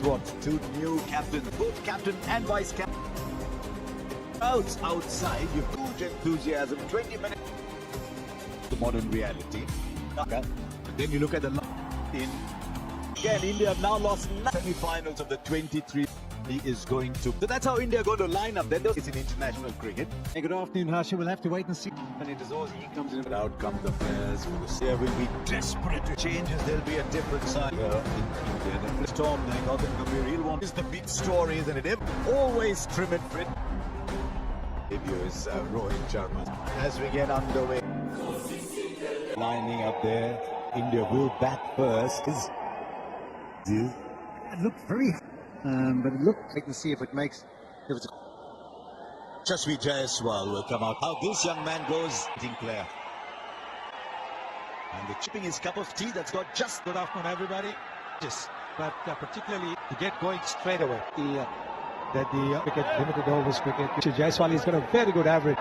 What? Two new captains, both captain and vice captain. Outside, you huge enthusiasm, 20 minutes. The modern reality. Okay. Then you look at the in. Again, India have now lost semi-finals of the 23. He is going to. So that's how India are going to line up. Then it's in international cricket. Hey, good afternoon, Harsha. We'll have to wait and see. And it is always he comes in. But out come the players. There will be desperate changes. There'll be a different side here in India. The storm, then Gautam Gambhir. He'll want is the big story, isn't it? Always trim it fit. Debut is Rohit Sharma. As we get underway, lining up there. India will bat first. It looked very, but it looked like to see if it makes. If it's Yashasvi Jaiswal will come out. How this young man goes, team player. And the chipping his cup of tea. That's got just good afternoon, everybody. Yes, but particularly to get going straight away. The cricket, limited overs cricket. Jaiswal has got a very good average.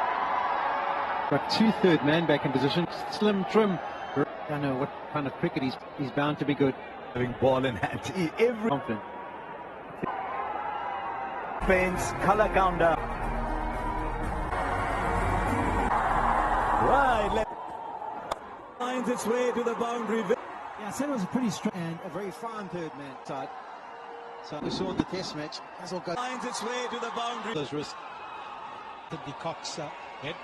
got 2/3 man back in position. Slim, trim. I don't know what kind of cricket he's bound to be good. Having ball in hand. Every Confident. fence, color counter. Right, finds its way to the boundary. Yeah, I said it was a pretty strong and a very fine third man side. So we saw in the test match. That's all good. Finds its way to the boundary. Those risks. The Cox head.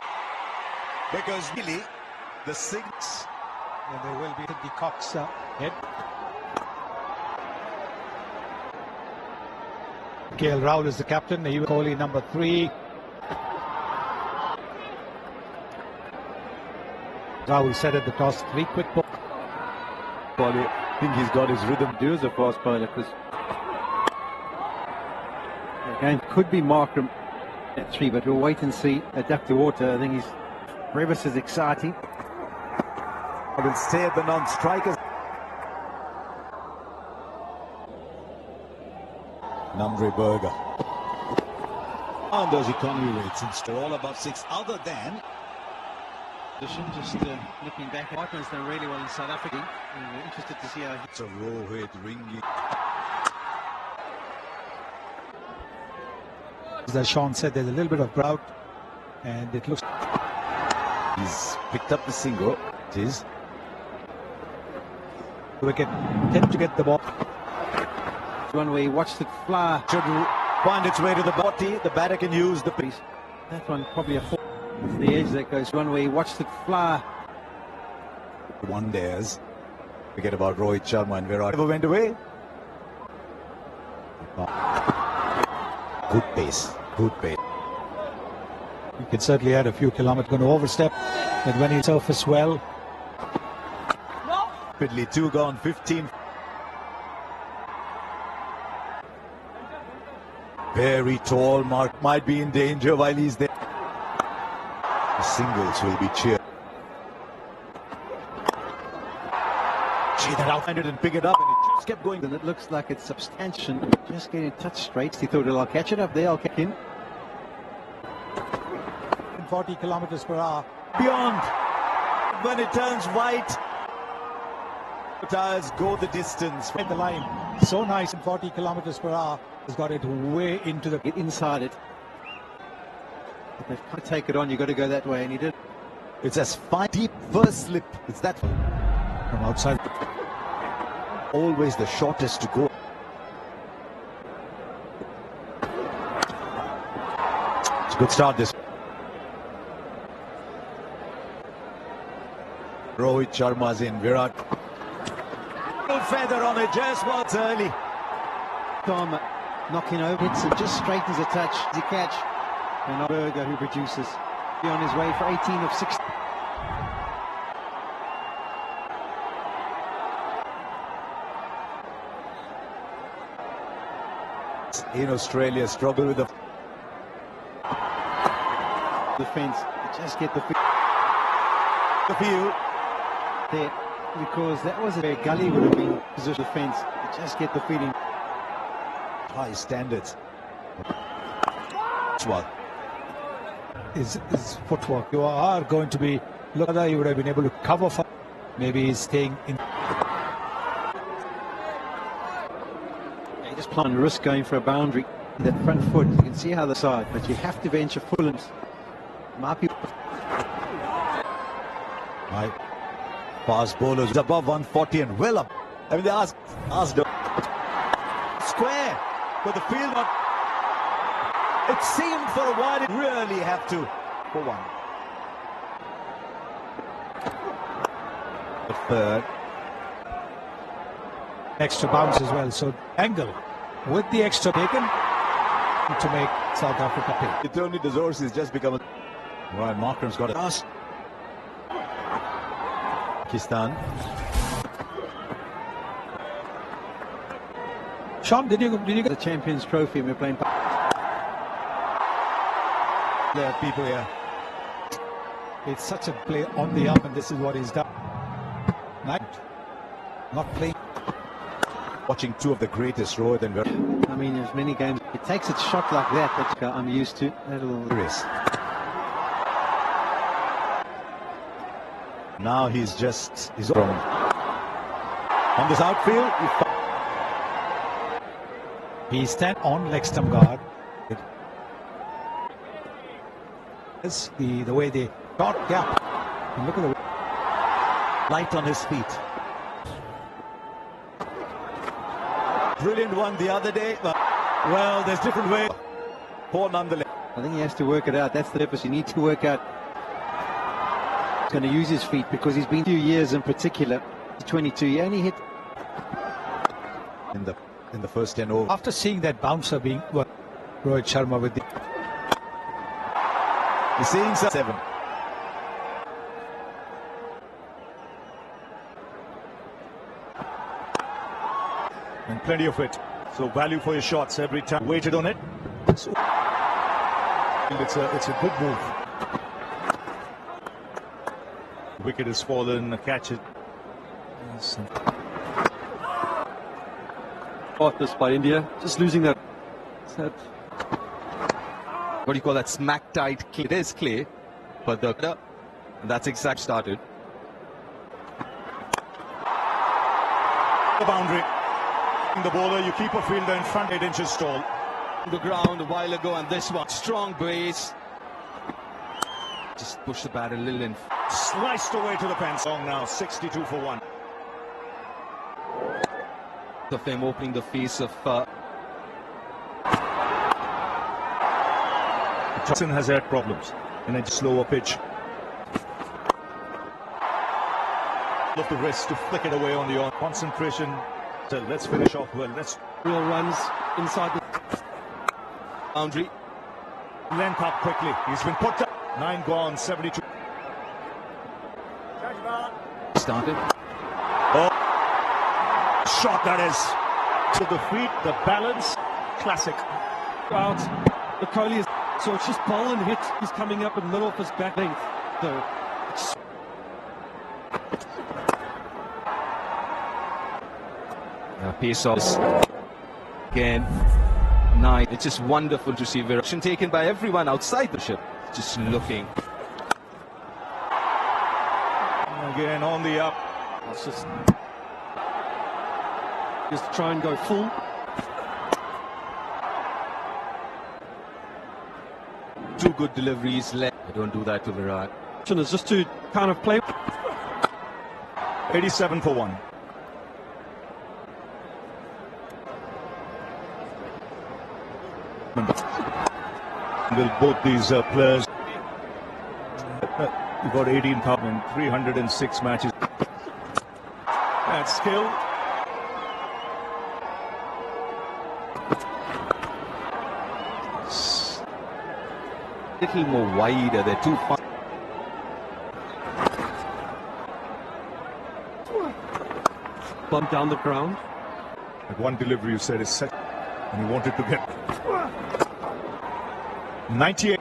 Because really, the six. And there will be the Cox head. KL Rahul is the captain. Kohli number 3. Rahul said at the toss, 3 quick balls. I think he's got his rhythm. Do as a fast bowler because again could be Markram at 3, but we'll wait and see. Adapt to water. I think he's Brevis is exciting. Will stay at the non-strikers. Namre Berger. On those economy rates, it's all above 6. Other than Just looking back, Whiteman's done really well in South Africa. We're interested to see how it's a Rohit Ringy. As Sean said, there's a little bit of drought, and it looks. He's picked up the single. It is. Wicket tend to get the ball. one where he watched it fly. Should find its way to the body. The batter can use the piece. That one probably a 4. It's the edge that goes one where he watched it fly. One dares. Forget about Rohit Sharma and Virat. Never went away. Good pace. Good pace. You can certainly add a few kilometers. Going to overstep, and when he surface well. Rapidly, 2 gone, 15. Very tall mark, might be in danger while he's there. The singles will be cheered. See that outhanded and pick it up, and it just kept going. And it looks like it's substantial. Just getting touch straight. He thought, well, I'll catch it up there, I'll catch in. 40 kilometers per hour. Beyond. When it turns white, tires go the distance. At the line, so nice in 40 kilometers per hour. Has got it way into the. Get inside it. If they've got to take it on, you've got to go that way, and he did. It's as fine, deep first slip. It's that From outside. Always the shortest to go. It's a good start this. Rohit Sharma's in. Virat. Feather on it. Jaiswal's early. Tom knocking over it, and just straightens a touch. The catch. And Berger who produces. Be on his way for 18 of 16. In Australia, struggle with the Defense. Just get the field. there, because that was where Gully would have been position defense. Just get the feeling. High standards. Well, His footwork. You are going to be. Look, he would have been able to cover for. Maybe he's staying in. Yeah, he just climb and risk going for a boundary. That front foot, you can see how the side, but you have to venture full and might be. Right. Fast bowlers above 140 and well up. I mean, they asked square, but the field not. It seemed for a while it really have to for one. The third. Extra bounce as well. So Angle with the extra taken to make South Africa pay. It only deserves is just become a. Right, Markram's got a pass. Pakistan. Sean, did you The Champions Trophy, and we're playing. There are people here. It's such a play on the up, and this is what he's done. Not playing. Watching two of the greatest, Rohit and Virat. I mean, there's many games. It takes its shot like that I'm used to. Now he's from on this outfield. He's stand on leg stump guard. It's the way they got gap. And look at the Light on his feet. Brilliant one the other day. But, well, there's different ways. Poor nonetheless. I think he has to work it out. That's the purpose. You need to work out. He's going to use his feet because he's been 2 years in particular. 22. He only hit in the first 10 overs. After seeing that bouncer being Rohit Sharma with the You're seeing 7. And plenty of it. So value for your shots every time. Waited on it. So, and it's a good move. Wicket has fallen. Catch it. Yes. This by India, just losing that. What do you call that? Smack tight. It is clay, but that's exact started. The boundary. The bowler, you keep a fielder in front 8 inches tall. The ground a while ago, and this one strong brace. Just push the bat a little in. Sliced away to the fence. Long now, 62 for 1. Of him opening the face of Johnson has had problems in a slower pitch. Of the wrist to flick it away on the on. Concentration. So let's finish off well. Let's Real runs inside the boundary. length up quickly. He's been put down. 9 gone, 72. Started. Oh, shot that is. To the feet, the balance. Classic. out. The Kohli is so it's just bowl and hit. He's coming up in the middle of his back length. So Pace off again. Nice. It's just wonderful to see direction taken by everyone outside the ship. Just looking. Again on the up. it's just try and go full. Two good deliveries left. I don't do that to Virat. It's just to kind of play. 87 for 1. Will both these players you've got 18,306 matches. That's skill. Little more wider. They're too far. Bump down the ground. At one delivery you said is set and he wanted to get 98.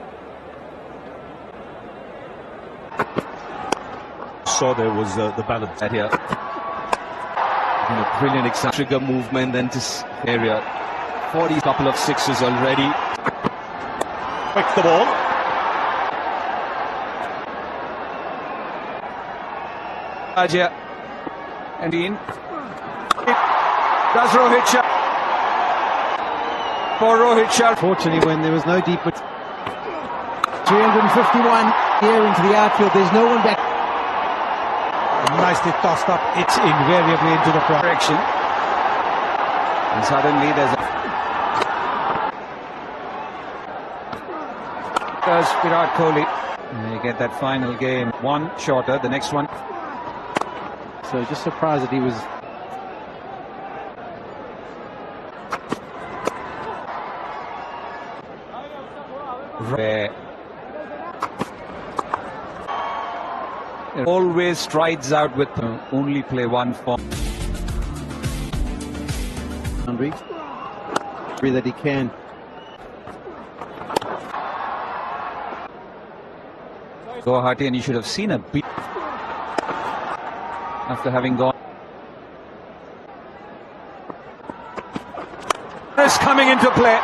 Saw there was the balance That here. Brilliant trigger movement, then this area. 40 couple of sixes already. Pick the ball. Raja and in. Does Rohit Sharma. for Rohit Sharma. Fortunately, when there was no deep... 351 here into the outfield. There's no one back. Nicely tossed up. It's invariably into the Direction. And suddenly there's a... There's Virat Kohli. And they get that final game. One shorter, the next one. So just surprised that he was... Where always strides out with only play one form. Boundary that he can. Guwahati, and you should have seen a beat after having gone. Is coming into play.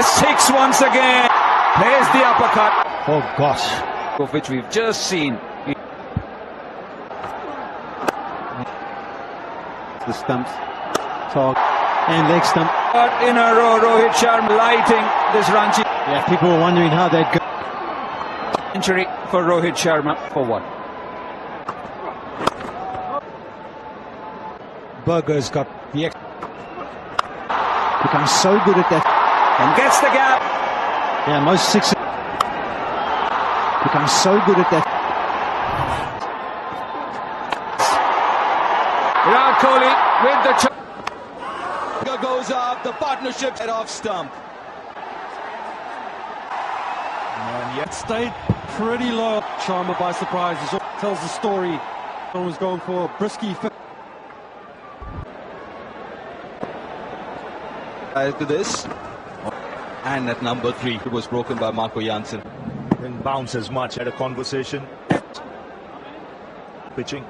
Six once again. There's the uppercut. Oh gosh. Of which we've just seen. The stumps, talk, and leg stump. But in a row, Rohit Sharma lighting this Ranchi. Yeah, people were wondering how they'd go. Century for Rohit Sharma for what? Berger's got the... Becomes so good at that. And gets the gap. Yeah, most sixes. Becomes so good at that. Virat Kohli with the Goes up, the partnership head off stump. And yet stayed pretty low. Sharma by surprise. It tells the story. One was going for a brisky fit. to this. And at number 3, it was broken by Marco Jansen. Didn't bounce as much. Had a conversation. Pitching.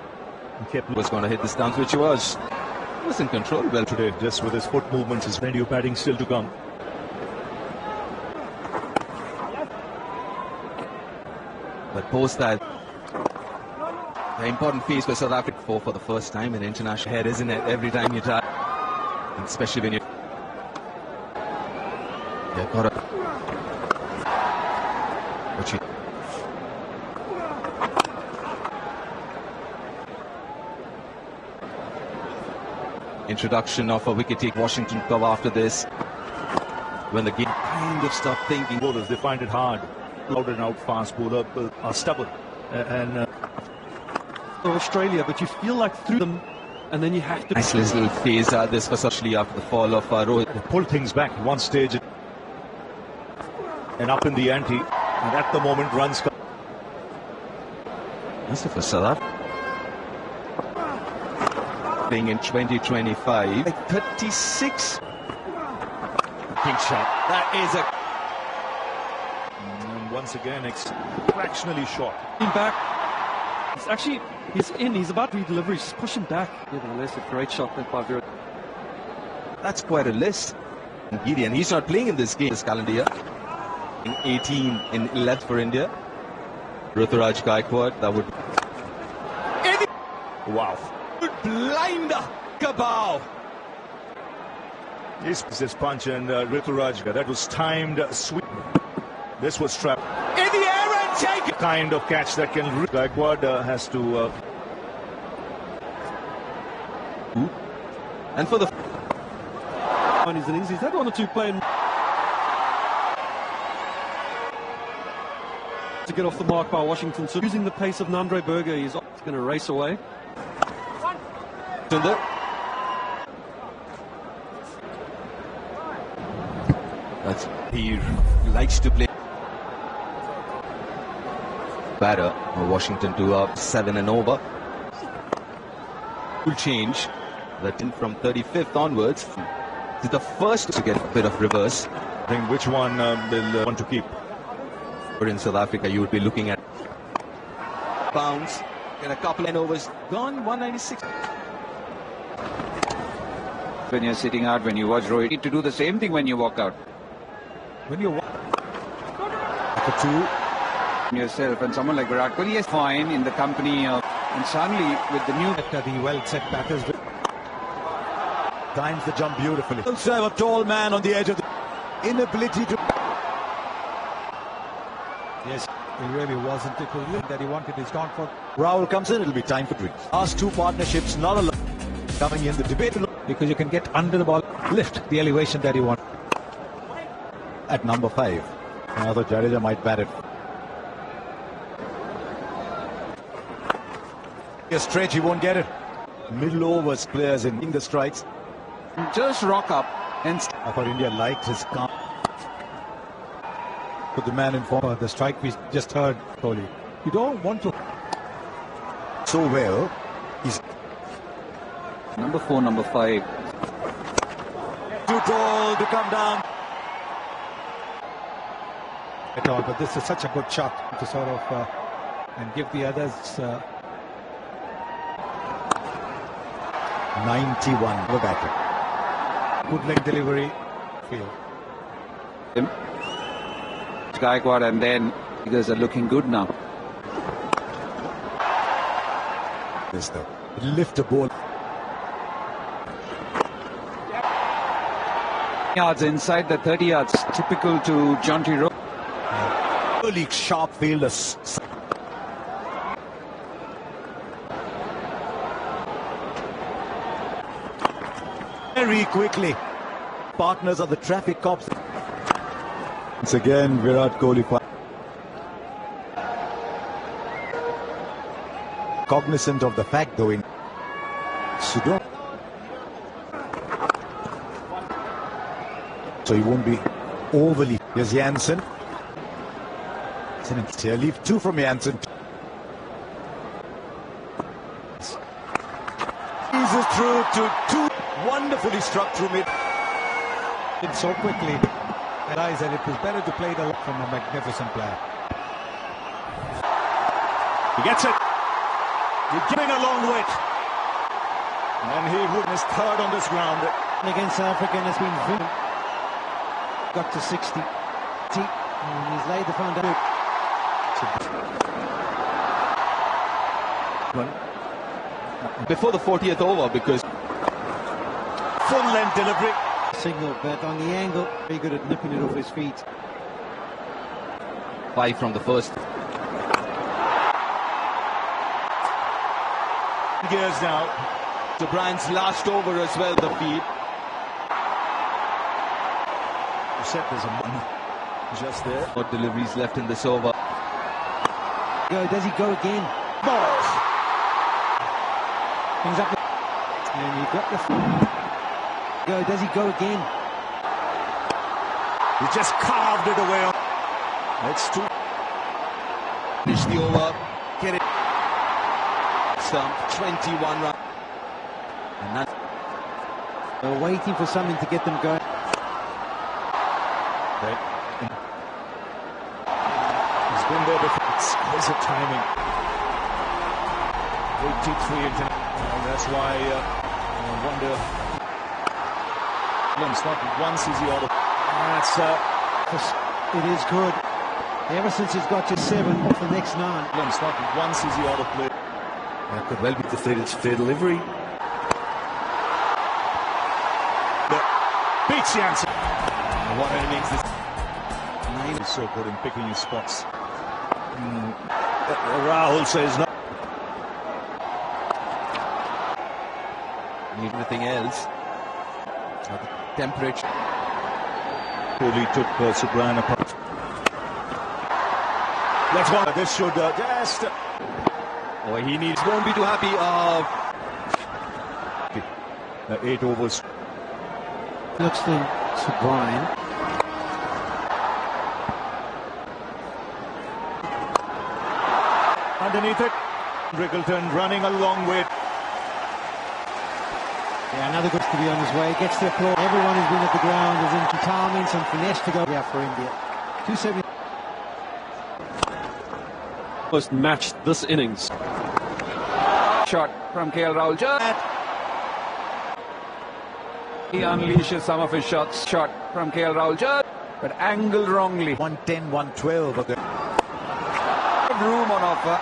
Kept Was going to hit the stumps, which he was. He was in control well today. just with his foot movements. His plenty of batting still to come. But post that, the important phase for South Africa for the first time in international head, isn't it? Every time you try, and especially when you've got a what you introduction of a wicket take Washington cover after this, when the game kind of stopped thinking. Bowlers, they find it hard. Out and out fast bowler are stubborn. And Australia, but you feel like through them, and then you have to. Nice little phase this was actually after the fall of Rohit. they pull things back at one stage. And up in the ante. And at the moment, runs come. That's the first South Africa. Playing in 2025. 36. Big shot. That is a... And once again, fractionally short. Back. He's in. He's about to re-deliver. He's just pushing back. Nevertheless, a great shot that by Virat. That's quite a list. Gideon, he's not playing in this game this calendar year. In 18 in 11th for India. Ruturaj Gaikwad, that would... Wow. blinder. Kabau. This punch and Ruturaj, that was timed sweep. This was trapped. In the air and take it. Kind of catch that can... Gaikwad has to... And for the... On his innings, he's had one or two playing to get off the mark by Washington. So using the pace of Nandre Berger, he's going to race away. He likes to play batter. Washington 2 up, 7 and over. Will change that in from 35th onwards. Is the first to get a bit of reverse. I think which one will want to keep. But in South Africa, you would be looking at bounce, get a couple of overs, gone 196. When you're sitting out, when you watch Rohit, you need to do the same thing when you walk out. When you For 2 yourself, and someone like Virat Kohli is fine in the company of, and suddenly with the new The well-set batters. times the jump beautifully. Also have a tall man on the edge of the inability to. Yes, he really wasn't. It was that he wanted. He's gone for. Rahul comes in, it'll be time for drinks. Last two partnerships, not a lot coming in the debate. Because you can get under the ball, lift the elevation that you want. At number 5. I thought Jadeja might bat it. A stretch, he won't get it. Middle overs players in the strikes. Just rock up and I thought India liked his calm. Put the man in form. The strike we just heard, Kohli. You don't want to. So well. He's number 4, number 5. Too tall to come down. At all, but this is such a good shot to sort of and give the others. 91. Look at it. Good leg delivery. Field. Gaikwad, and then figures are looking good now. This though. Lift a ball. Yards inside the 30 yards, typical to Jonty Rowe. Early sharp fielders. Very quickly. Partners of the traffic cops. Once again, Virat Kohli. Cognizant of the fact, though, in Sudan. So he won't be overly. Here's Jansen. Here, leave 2 from Jansen. Eases through to 2. Wonderfully struck through mid. Did so quickly. Realized that it was better to play the from a magnificent player. He gets it. You're giving a long wait. And he witnessed third on this ground. Against South Africa and has been got to 60. And he's laid the foundation. Before the 40th over, because Full length delivery. Signal, but on the angle, very good at nipping it off his feet. 5 from the first. Gears now. So Bryant's last over as well, the feed. Set there's a man just there. What deliveries left in this over? Does he go again? Balls. Things up. And you've got the. Does he go again? He just carved it away. That's 2. Finish the over. Get it. Stump. 21 runs. And that's They're waiting for something to get them going. He's been there before. Exquisite timing. 83 into. And that's why I wonder. It's not once is he out of. That's It is good. Ever since he's got to 7 off the next 9. it's not once is he out of play. that could well be the fair delivery. Beats Jansen. What an innings this. He's so good in picking his spots. Rahul says no. Need anything else? The temperature. Kohli took Subryan apart. Let's go. This should just. Oh, he needs. Won't be too happy. 8 overs. Looks to Brian. Underneath it, Riggleton running a long way. Yeah, another good to be on his way. Gets the applause. Everyone who's been at the ground is in timing, some finesse to go. Yeah, for India. 270. Almost matched this innings. Shot from KL Rahul. He unleashes some of his shots. Shot from KL Rahul, but angled wrongly. 110, 112 of the. Room on offer.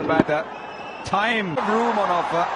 Batter. Time. Room on offer.